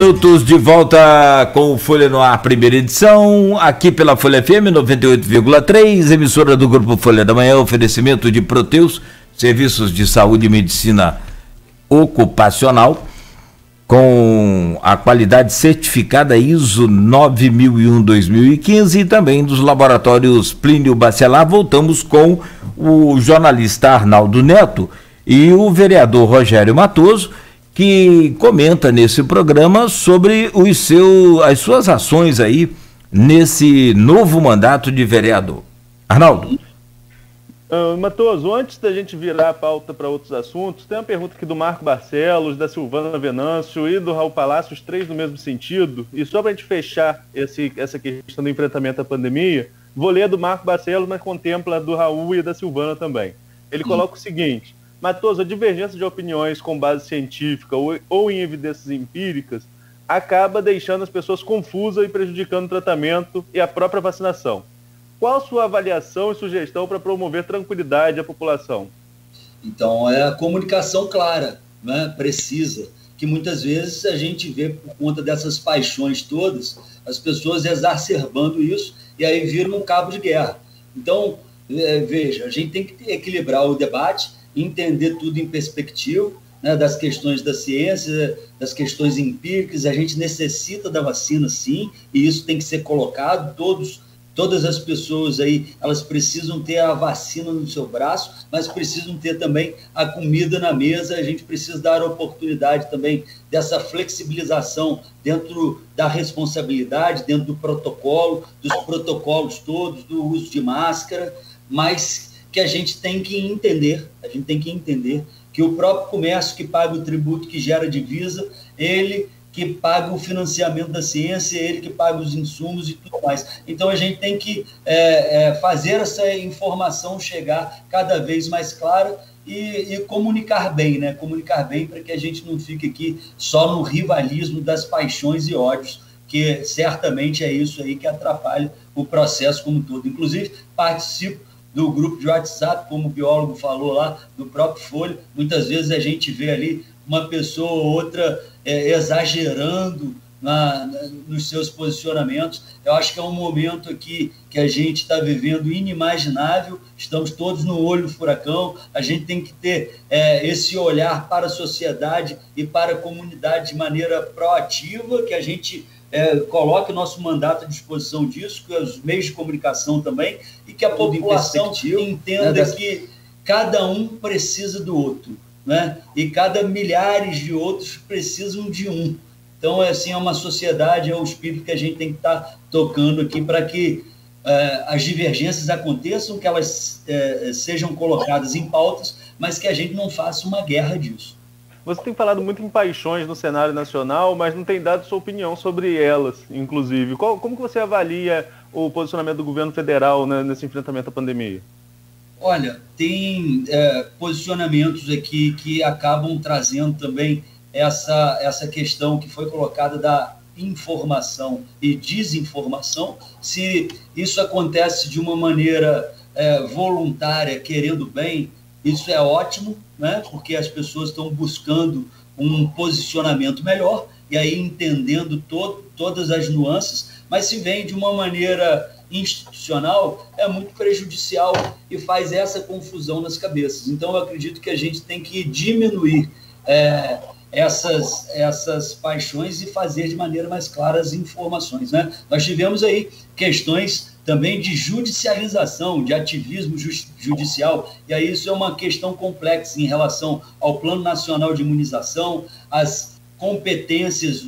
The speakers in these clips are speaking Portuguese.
Minutos de volta com o Folha no Ar, primeira edição, aqui pela Folha FM 98,3, emissora do Grupo Folha da Manhã, oferecimento de Proteus, serviços de saúde e medicina ocupacional, com a qualidade certificada ISO 9001-2015 e também dos laboratórios Plínio Bacelar. Voltamos com o jornalista Arnaldo Neto e o vereador Rogério Matoso, que comenta nesse programa sobre as suas ações aí nesse novo mandato de vereador. Arnaldo. Matoso, antes da gente virar a pauta para outros assuntos, tem uma pergunta aqui do Marco Barcelos, da Silvana Venâncio e do Raul Palácio, os três no mesmo sentido. E só para a gente fechar essa questão do enfrentamento à pandemia, vou ler a do Marco Barcelos, mas contempla a do Raul e a da Silvana também. Ele coloca o seguinte: Matoso, a divergência de opiniões com base científica ou em evidências empíricas acaba deixando as pessoas confusas e prejudicando o tratamento e a própria vacinação. Qual a sua avaliação e sugestão para promover tranquilidade à população? Então, é a comunicação clara, né, precisa, que muitas vezes a gente vê por conta dessas paixões todas, as pessoas exacerbando isso e aí vira um cabo de guerra. Então, veja, a gente tem que equilibrar o debate, entender tudo em perspectiva, né, das questões da ciência, das questões empíricas. A gente necessita da vacina, sim, e isso tem que ser colocado. Todas as pessoas aí, elas precisam ter a vacina no seu braço, mas precisam ter também a comida na mesa. A gente precisa dar a oportunidade também dessa flexibilização dentro da responsabilidade, dentro do protocolo, dos protocolos todos, do uso de máscara, mas que a gente tem que entender que o próprio comércio que paga o tributo que gera divisa, ele que paga o financiamento da ciência, ele que paga os insumos e tudo mais. Então a gente tem que fazer essa informação chegar cada vez mais clara e comunicar bem, né? Comunicar bem para que a gente não fique aqui só no rivalismo das paixões e ódios, que certamente é isso aí que atrapalha o processo como um todo. Inclusive, participo do grupo de WhatsApp, como o biólogo falou lá, do próprio Folha. Muitas vezes a gente vê ali uma pessoa ou outra exagerando nos seus posicionamentos. Eu acho que é um momento aqui que a gente está vivendo inimaginável, estamos todos no olho do furacão. A gente tem que ter esse olhar para a sociedade e para a comunidade de maneira proativa, que a gente coloque o nosso mandato à disposição disso, que os meios de comunicação também, e que a população entenda que cada um precisa do outro, né? E milhares de outros precisam de um. Então, assim, é uma sociedade, é o espírito que a gente tem que estar tocando aqui para que as divergências aconteçam, que elas sejam colocadas em pautas, mas que a gente não faça uma guerra disso. Você tem falado muito em paixões no cenário nacional, mas não tem dado sua opinião sobre elas, inclusive. Como que você avalia o posicionamento do governo federal, né, nesse enfrentamento à pandemia? Olha, tem posicionamentos aqui que acabam trazendo também essa questão que foi colocada da informação e desinformação. Se isso acontece de uma maneira voluntária, querendo bem, isso é ótimo, né? Porque as pessoas estão buscando um posicionamento melhor e aí entendendo todas as nuances, mas se vem de uma maneira institucional, é muito prejudicial e faz essa confusão nas cabeças. Então, eu acredito que a gente tem que diminuir essas paixões e fazer de maneira mais clara as informações, né? Nós tivemos aí questões também de judicialização, de ativismo judicial, e aí isso é uma questão complexa em relação ao Plano Nacional de Imunização, as competências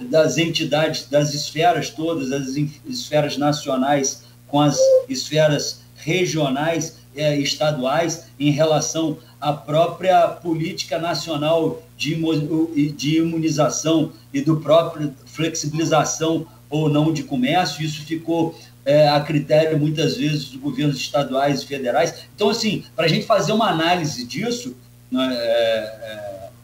das entidades, das esferas todas, as esferas nacionais com as esferas regionais e estaduais em relação à própria política nacional de imunização e do próprio flexibilização ou não de comércio. Isso ficou a critério, muitas vezes, dos governos estaduais e federais. Então, assim, para a gente fazer uma análise disso,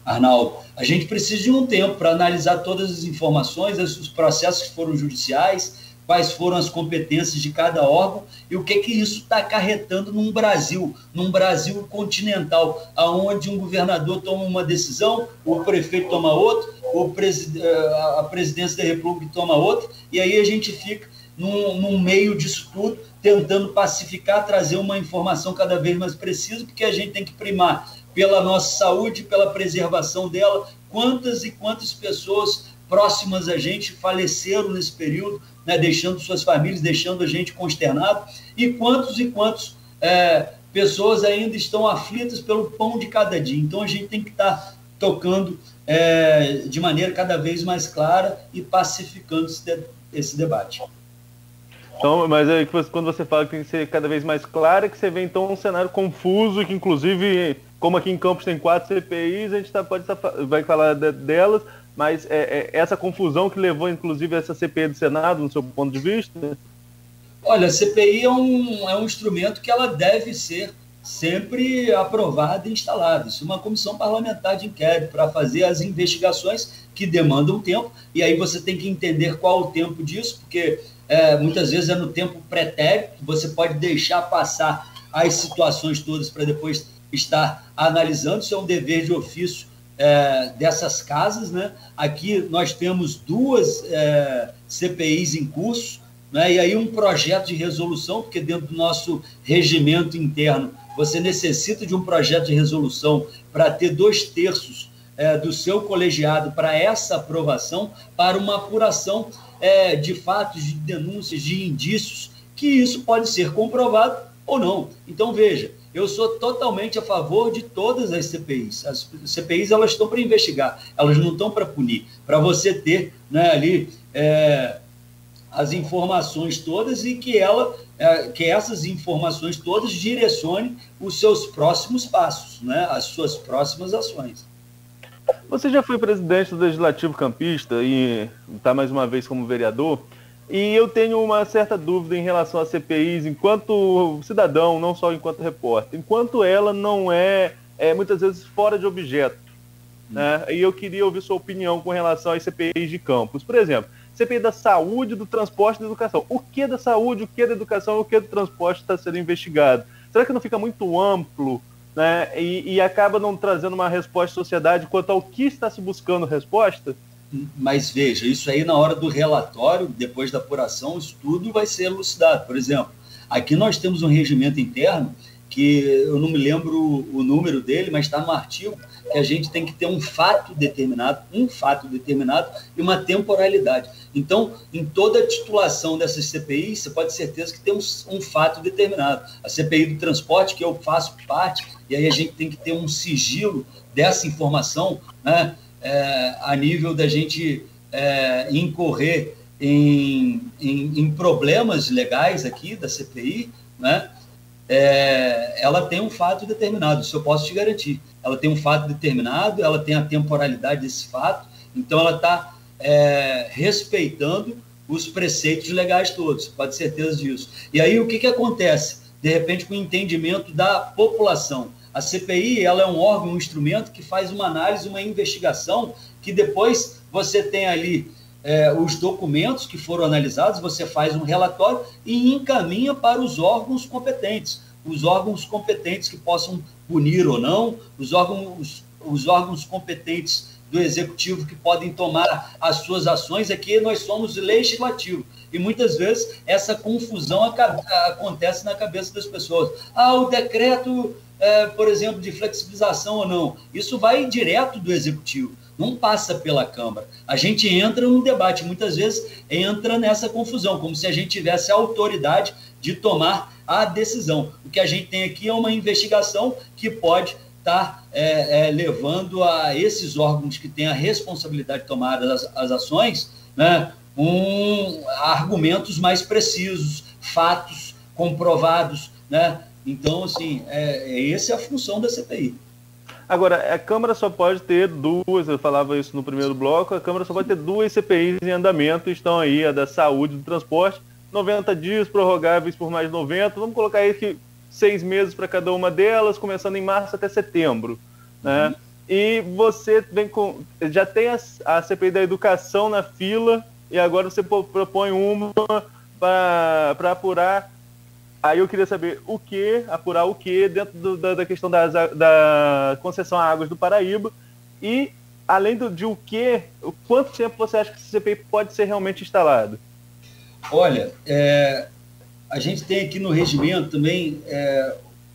Arnaldo, a gente precisa de um tempo para analisar todas as informações, os processos que foram judiciais, quais foram as competências de cada órgão e o que isso está acarretando num Brasil continental, onde um governador toma uma decisão, o prefeito toma outra, a presidência da República toma outra, e aí a gente fica num meio disso tudo, tentando pacificar, trazer uma informação cada vez mais precisa, porque a gente tem que primar pela nossa saúde, pela preservação dela. Quantas e quantas pessoas próximas a gente faleceram nesse período, né, deixando suas famílias, deixando a gente consternado, e quantos pessoas ainda estão aflitas pelo pão de cada dia. Então a gente tem que estar tocando de maneira cada vez mais clara e pacificando esse debate. Então, mas é que quando você fala que tem que ser cada vez mais claro, é que você vê então um cenário confuso, que inclusive, como aqui em Campos tem 4 CPIs, a gente vai falar delas, mas essa confusão que levou inclusive essa CPI do Senado, no seu ponto de vista? Olha, a CPI é um instrumento que ela deve ser sempre aprovada e instalada. Isso é uma comissão parlamentar de inquérito para fazer as investigações que demandam tempo, e aí você tem que entender qual o tempo disso, porque muitas vezes é no tempo pretérito, você pode deixar passar as situações todas para depois estar analisando. Isso é um dever de ofício dessas casas, né? Aqui nós temos 2 CPIs em curso, né? E aí um projeto de resolução, porque dentro do nosso regimento interno você necessita de um projeto de resolução para ter 2/3 do seu colegiado para essa aprovação, para uma apuração de fatos, de denúncias, de indícios, que isso pode ser comprovado ou não. Então, veja, eu sou totalmente a favor de todas as CPIs. As CPIs, elas estão para investigar, elas não estão para punir, para você ter, né, ali as informações todas e que essas informações todas direcionem os seus próximos passos, né, as suas próximas ações. Você já foi presidente do Legislativo Campista e está mais uma vez como vereador, e eu tenho uma certa dúvida em relação às CPIs, enquanto cidadão, não só enquanto repórter, enquanto ela não é muitas vezes fora de objeto, né? E eu queria ouvir sua opinião com relação às CPIs de Campos. Por exemplo, CPI da saúde, do transporte e da educação. O que da saúde, o que da educação, o que do transporte está sendo investigado? Será que não fica muito amplo, né, e acaba não trazendo uma resposta à sociedade quanto ao que está se buscando resposta? Mas veja, isso aí na hora do relatório, depois da apuração, isso tudo vai ser elucidado. Por exemplo, aqui nós temos um regimento interno que eu não me lembro o número dele, mas está no artigo que a gente tem que ter um fato determinado e uma temporalidade. Então, em toda a titulação dessas CPIs, você pode ter certeza que tem um fato determinado. A CPI do transporte, que eu faço parte, e aí a gente tem que ter um sigilo dessa informação, né, a nível da gente incorrer em problemas legais aqui da CPI, né? Ela tem um fato determinado, isso eu posso te garantir. Ela tem um fato determinado, ela tem a temporalidade desse fato, então ela está respeitando os preceitos legais todos, pode ter certeza disso. E aí o que acontece? De repente, com o entendimento da população, a CPI ela é um órgão, um instrumento que faz uma análise, uma investigação, que depois você tem ali os documentos que foram analisados, você faz um relatório e encaminha para os órgãos competentes que possam punir ou não, os órgãos competentes do executivo que podem tomar as suas ações. Aqui nós somos legislativo e muitas vezes essa confusão acontece na cabeça das pessoas. O decreto, por exemplo, de flexibilização ou não, isso vai direto do executivo, não passa pela Câmara. A gente entra no debate, muitas vezes entra nessa confusão, como se a gente tivesse a autoridade de tomar a decisão. O que a gente tem aqui é uma investigação que pode estar levando a esses órgãos que têm a responsabilidade de tomar as ações, né, argumentos mais precisos, fatos comprovados, né? Então, assim, essa é a função da CPI. Agora, a Câmara só pode ter 2, eu falava isso no primeiro bloco, a Câmara só pode ter 2 CPIs em andamento, estão aí a da saúde e do transporte, 90 dias prorrogáveis por mais 90, vamos colocar aí que 6 meses para cada uma delas, começando em março até setembro, né? Uhum. E você já tem a CPI da educação na fila, e agora você propõe uma para apurar. Aí eu queria saber apurar o que dentro da questão da concessão a Águas do Paraíba, e além de quanto tempo você acha que esse CPI pode ser realmente instalado? Olha, a gente tem aqui no regimento também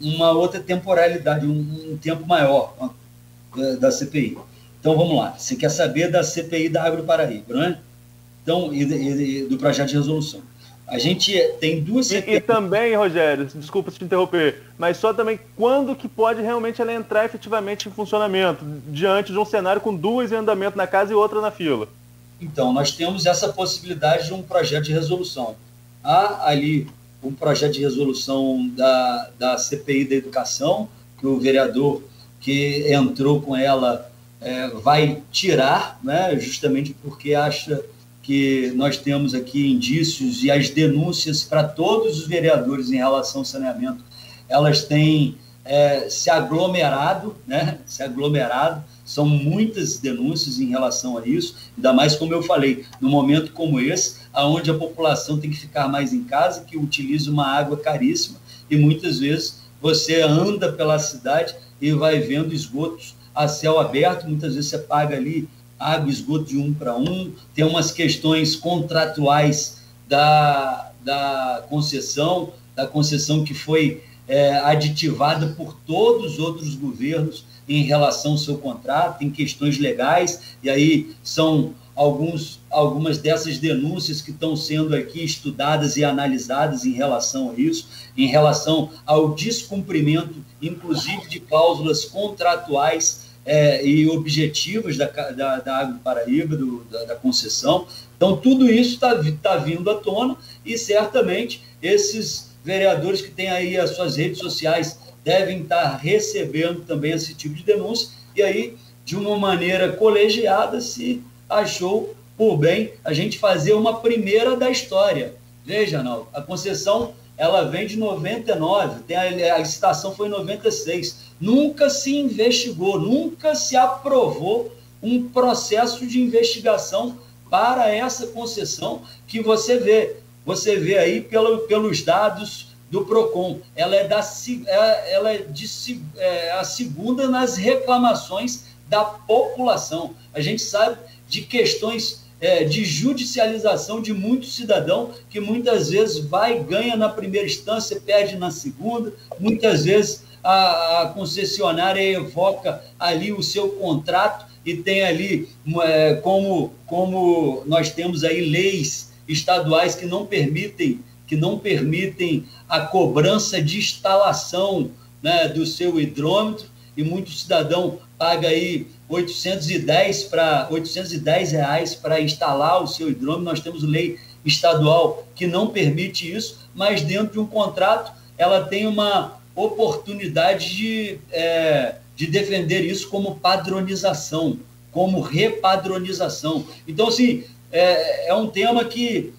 uma outra temporalidade, um tempo maior da CPI. Então, vamos lá. Você quer saber da CPI da Água do Paraíba, não é? Então, e do projeto de resolução. A gente tem duas CPI... E também, Rogério, desculpa te interromper, mas só também quando que pode realmente ela entrar efetivamente em funcionamento, diante de um cenário com 2 em andamento na casa e outra na fila? Então, nós temos essa possibilidade de um projeto de resolução. Há ali um projeto de resolução da CPI da Educação, que o vereador que entrou com ela vai tirar, né, justamente porque acha que nós temos aqui indícios e as denúncias para todos os vereadores em relação ao saneamento, elas têm se aglomerado, né, são muitas denúncias em relação a isso, ainda mais, como eu falei, num momento como esse, onde a população tem que ficar mais em casa, que utiliza uma água caríssima, e muitas vezes você anda pela cidade e vai vendo esgotos a céu aberto, muitas vezes você paga ali água e esgoto de 1 para 1, tem umas questões contratuais da concessão que foi aditivada por todos os outros governos em relação ao seu contrato, tem questões legais, e aí são algumas dessas denúncias que estão sendo aqui estudadas e analisadas em relação a isso, em relação ao descumprimento, inclusive, de cláusulas contratuais e objetivas da Água do Paraíba, da concessão. Então, tudo isso está vindo à tona, e certamente esses vereadores que têm aí as suas redes sociais devem estar recebendo também esse tipo de denúncia, e aí, de uma maneira colegiada, se achou por bem a gente fazer uma primeira da história. Veja, Arnaldo, a concessão ela vem de 99, a licitação foi em 96, nunca se investigou, nunca se aprovou um processo de investigação para essa concessão que você vê aí pelos dados do PROCON, ela é a segunda nas reclamações da população. A gente sabe de questões de judicialização de muito cidadão que muitas vezes ganha na primeira instância, perde na segunda, muitas vezes a concessionária evoca ali o seu contrato e tem ali, como nós temos aí leis estaduais que não permitem a cobrança de instalação, né, do seu hidrômetro, e muito cidadão paga aí R$810 para instalar o seu hidrômetro. Nós temos lei estadual que não permite isso, mas dentro de um contrato ela tem uma oportunidade de defender isso como padronização, como repadronização. Então, assim, é um tema que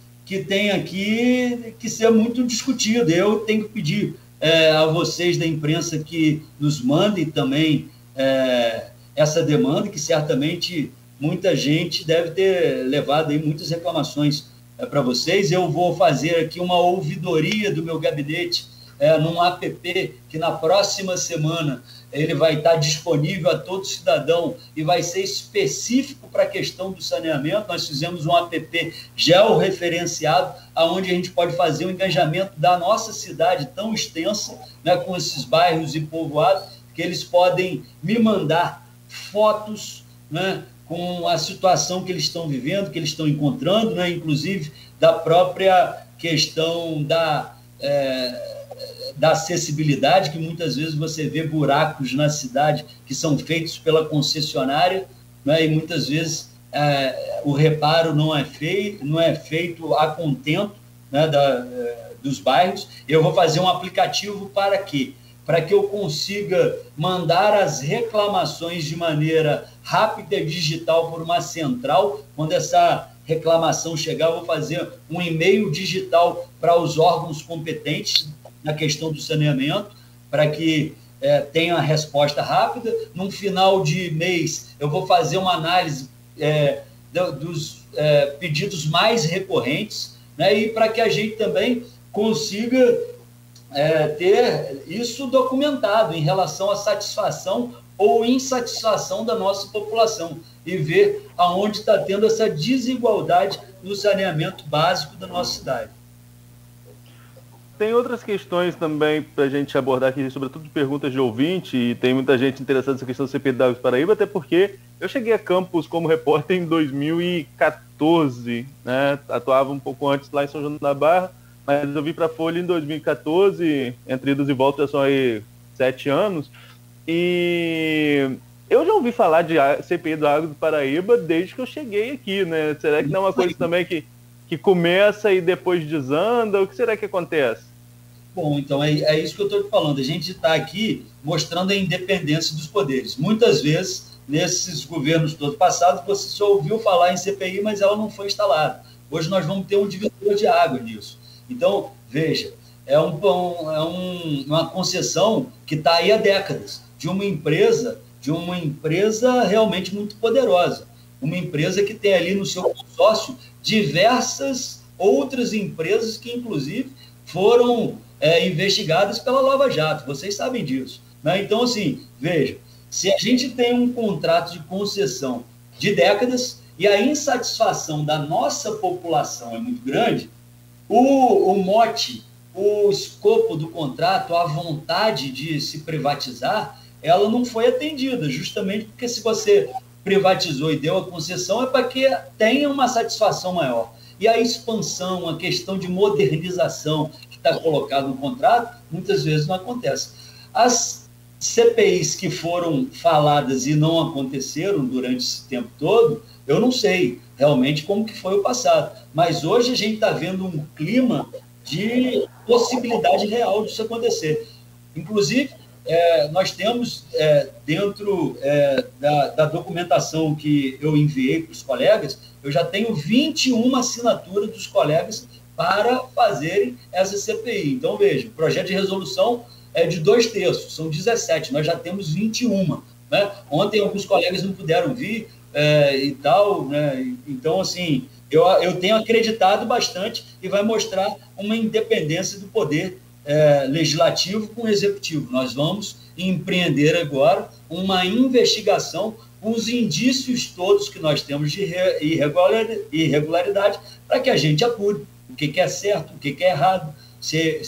tem aqui que ser muito discutido. Eu tenho que pedir a vocês da imprensa que nos mandem também essa demanda, que certamente muita gente deve ter levado aí muitas reclamações para vocês. Eu vou fazer aqui uma ouvidoria do meu gabinete num app que na próxima semana ele vai estar disponível a todo cidadão e vai ser específico para a questão do saneamento. Nós fizemos um app georreferenciado, onde a gente pode fazer o engajamento da nossa cidade tão extensa, né, com esses bairros e povoados, que eles podem me mandar fotos, né, com a situação que eles estão vivendo, que eles estão encontrando, né, inclusive da própria questão da acessibilidade, que muitas vezes você vê buracos na cidade que são feitos pela concessionária, né, e muitas vezes o reparo não é feito a contento, né, dos bairros. Eu vou fazer um aplicativo para quê? Para que eu consiga mandar as reclamações de maneira rápida e digital por uma central. Quando essa reclamação chegar, eu vou fazer um e-mail digital para os órgãos competentes na questão do saneamento, para que tenha a resposta rápida. No final de mês, eu vou fazer uma análise pedidos mais recorrentes, né, e para que a gente também consiga ter isso documentado em relação à satisfação ou insatisfação da nossa população e ver aonde está tendo essa desigualdade no saneamento básico da nossa cidade. Tem outras questões também para a gente abordar aqui, sobretudo perguntas de ouvinte, e tem muita gente interessada nessa questão do CPI da Água do Paraíba, até porque eu cheguei a Campos como repórter em 2014, né? Atuava um pouco antes lá em São João da Barra, mas eu vim para a Folha em 2014, entre idas e voltas são aí 7 anos, e eu já ouvi falar de CPI da Água do Paraíba desde que eu cheguei aqui, né? Será que não é uma coisa também que começa e depois desanda? O que será que acontece? Bom, então é isso que eu estou te falando. A gente está aqui mostrando a independência dos poderes. Muitas vezes, nesses governos todos passados, você só ouviu falar em CPI, mas ela não foi instalada. Hoje nós vamos ter um divisor de água nisso. Então, veja, é uma concessão que está aí há décadas, de uma empresa realmente muito poderosa. Uma empresa que tem ali no seu consórcio diversas outras empresas que, inclusive, foram investigadas pela Lava Jato. Vocês sabem disso, né? Então, assim, veja, se a gente tem um contrato de concessão de décadas e a insatisfação da nossa população é muito grande, o mote, o escopo do contrato, a vontade de se privatizar, ela não foi atendida, justamente porque se você privatizou e deu a concessão é para que tenha uma satisfação maior. E a expansão, a questão de modernização que está colocado no contrato, muitas vezes não acontece. As CPIs que foram faladas e não aconteceram durante esse tempo todo, eu não sei realmente como que foi o passado. Mas hoje a gente está vendo um clima de possibilidade real disso acontecer. Inclusive, nós temos dentro da documentação que eu enviei para os colegas, eu já tenho 21 assinaturas dos colegas para fazerem essa CPI. Então, veja, o projeto de resolução é de 2/3, são 17, nós já temos 21. Né? Ontem alguns colegas não puderam vir e tal, né? Então, assim, eu tenho acreditado bastante e vai mostrar uma independência do poder legislativo com o executivo. Nós vamos empreender agora uma investigação com os indícios todos que nós temos de irregularidade para que a gente apure o que é certo, o que é errado, se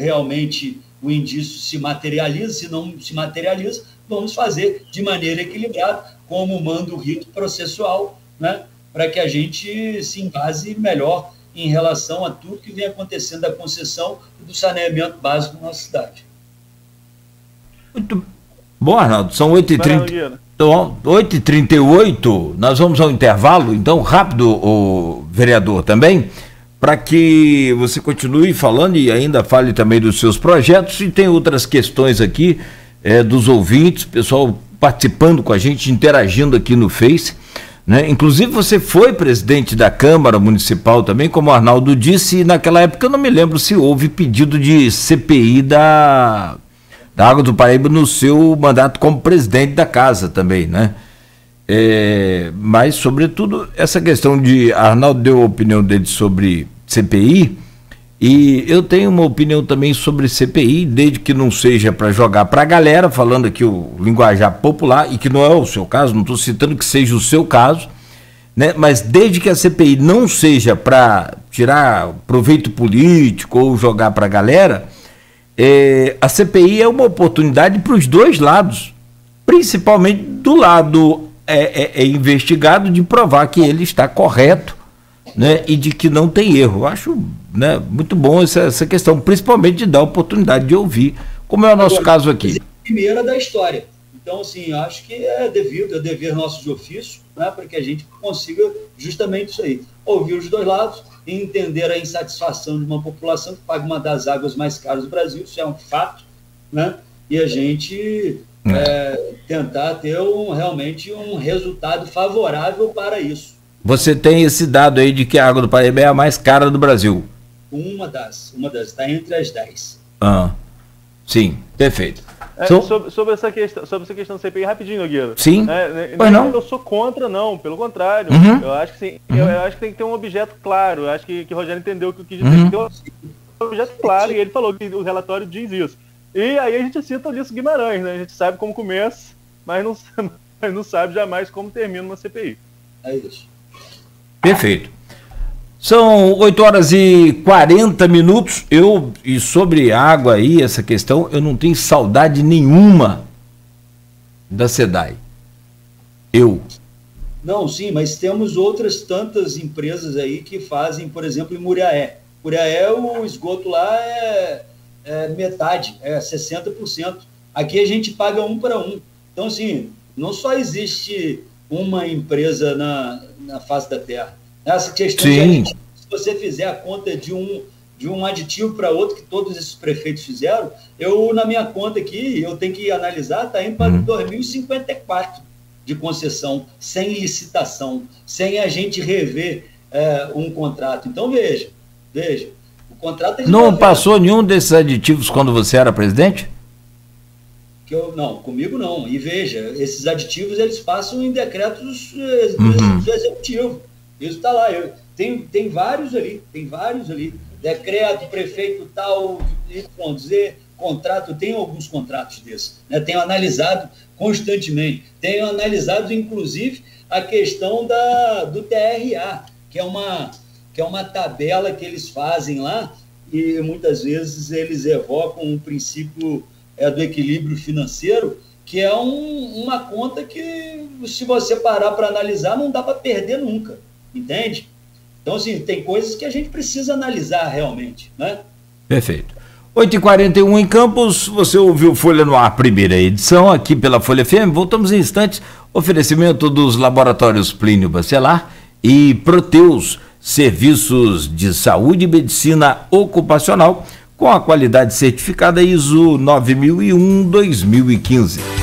realmente o indício se materializa, se não se materializa, vamos fazer de maneira equilibrada, como manda o rito processual, né, para que a gente se embase melhor em relação a tudo que vem acontecendo da concessão e do saneamento básico na nossa cidade. Muito bom, Arnaldo. São 8h30. Então, 8h38, nós vamos ao intervalo, então, rápido, o vereador, também, para que você continue falando e ainda fale também dos seus projetos, e tem outras questões aqui dos ouvintes, pessoal participando com a gente, interagindo aqui no Face, né? Inclusive você foi presidente da Câmara Municipal também, como o Arnaldo disse, e naquela época eu não me lembro se houve pedido de CPI da Água do Paraíba no seu mandato como presidente da casa também, né? Mas, sobretudo, essa questão de... Arnaldo deu a opinião dele sobre CPI, e eu tenho uma opinião também sobre CPI, desde que não seja para jogar para a galera, falando aqui o linguajar popular, e que não é o seu caso, não estou citando que seja o seu caso, né? Mas desde que a CPI não seja para tirar proveito político ou jogar para a galera, a CPI é uma oportunidade para os dois lados, principalmente do lado investigado, de provar que ele está correto, né, e de que não tem erro. Eu acho, né, muito bom essa questão, principalmente de dar a oportunidade de ouvir, como é o nosso caso aqui. Primeira da história. Então, assim, acho que é dever nosso de ofício, né, para que a gente consiga justamente isso aí, ouvir os dois lados e entender a insatisfação de uma população que paga uma das águas mais caras do Brasil, isso é um fato, né, e a gente tentar ter realmente um resultado favorável para isso. Você tem esse dado aí de que a Água do Paraíba é a mais cara do Brasil? Uma das, está entre as 10. Sim, perfeito. Sobre essa questão do CPI, rapidinho, Nogueira. Sim. Pois não? Eu sou contra, não, pelo contrário. Eu acho que sim. Eu acho que tem que ter um objeto claro. Eu acho que o Rogério entendeu o que eu quis dizer. Tem que ter um objeto claro, e ele falou que o relatório diz isso. E aí a gente cita o Ulisses Guimarães, né? A gente sabe como começa, mas não sabe jamais como termina uma CPI. É isso. Perfeito. São 8h40. E sobre água aí, essa questão, eu não tenho saudade nenhuma da SEDAI. Não, sim, mas temos outras tantas empresas aí que fazem, por exemplo, em Muriaé. Muriaé, o esgoto lá é metade, é 60%. Aqui a gente paga 1 para 1. Então, assim, não só existe uma empresa na face da Terra. Essa questão de aditivo, se você fizer a conta de um aditivo para outro, que todos esses prefeitos fizeram, na minha conta aqui, eu tenho que analisar, está indo para 2054 de concessão, sem licitação, sem a gente rever um contrato. Então, veja, o contrato é de Não passou nenhum desses aditivos quando você era presidente? Não, comigo não. E veja, esses aditivos, eles passam em decretos do executivo. Isso está lá. Tem vários ali. Decreto, prefeito tal, Z, contrato, tem alguns contratos desses. Né? Tenho analisado constantemente. Tenho analisado, inclusive, a questão do TRA, que é uma tabela que eles fazem lá, e muitas vezes eles evocam um princípio do equilíbrio financeiro, que é uma conta que, se você parar para analisar, não dá para perder nunca. Entende? Então, assim, tem coisas que a gente precisa analisar realmente, né? Perfeito. 8h41 em Campos, você ouviu Folha no Ar, primeira edição, aqui pela Folha FM. Voltamos em instantes. Oferecimento dos laboratórios Plínio Bacelar e Proteus, serviços de saúde e medicina ocupacional, com a qualidade certificada ISO 9001-2015.